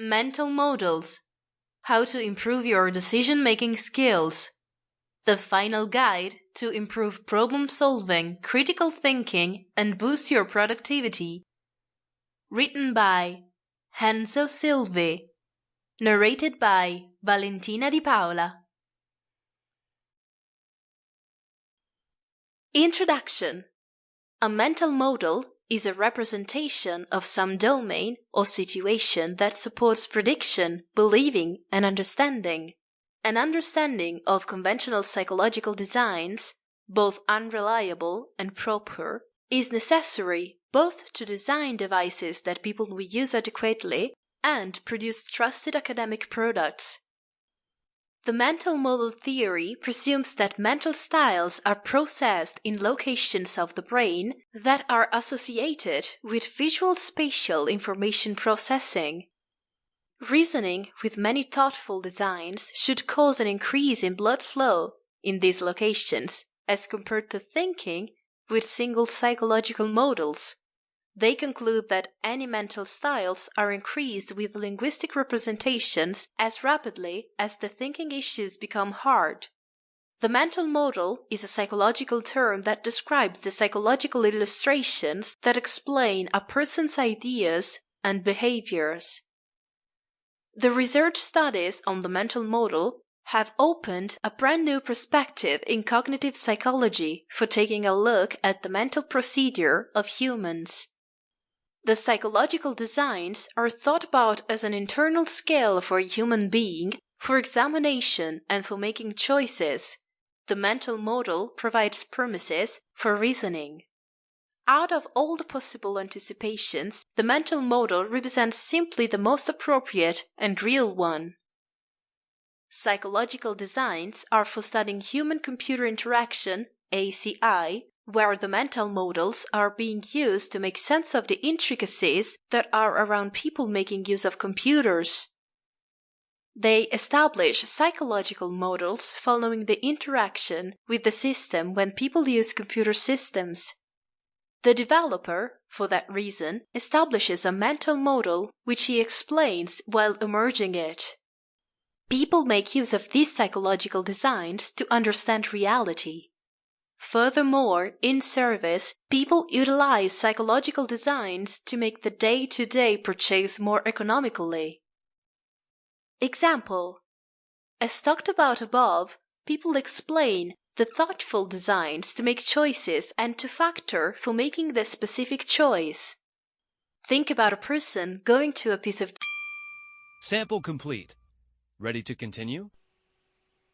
Mental models. How to improve your decision-making skills. The final guide to improve problem-solving, critical thinking, and boost your productivity. Written by Henzo Silvy. Narrated by Valentina di Paola. Introduction. A mental model is a representation of some domain or situation that supports prediction, believing, and understanding. An understanding of conventional psychological designs, both unreliable and proper, is necessary both to design devices that people will use adequately and produce trusted academic products. The mental model theory presumes that mental styles are processed in locations of the brain that are associated with visual spatial information processing. Reasoning with many thoughtful designs should cause an increase in blood flow in these locations as compared to thinking with single psychological models. They conclude that any mental styles are increased with linguistic representations as rapidly as the thinking issues become hard. The mental model is a psychological term that describes the psychological illustrations that explain a person's ideas and behaviors. The research studies on the mental model have opened a brand new perspective in cognitive psychology for taking a look at the mental procedure of humans. The psychological designs are thought about as an internal scale for a human being for examination and for making choices. The mental model provides premises for reasoning. Out of all the possible anticipations, the mental model represents simply the most appropriate and real one. Psychological designs are for studying human-computer interaction, ACI, where the mental models are being used to make sense of the intricacies that are around people making use of computers. They establish psychological models following the interaction with the system when people use computer systems. The developer, for that reason, establishes a mental model which he explains while emerging it. People make use of these psychological designs to understand reality. Furthermore, in service, people utilize psychological designs to make the day-to-day purchase more economically. Example: as talked about above, people explain the thoughtful designs to make choices and to factor for making the specific choice. Think about a person going to a piece of... Sample complete. Ready to continue?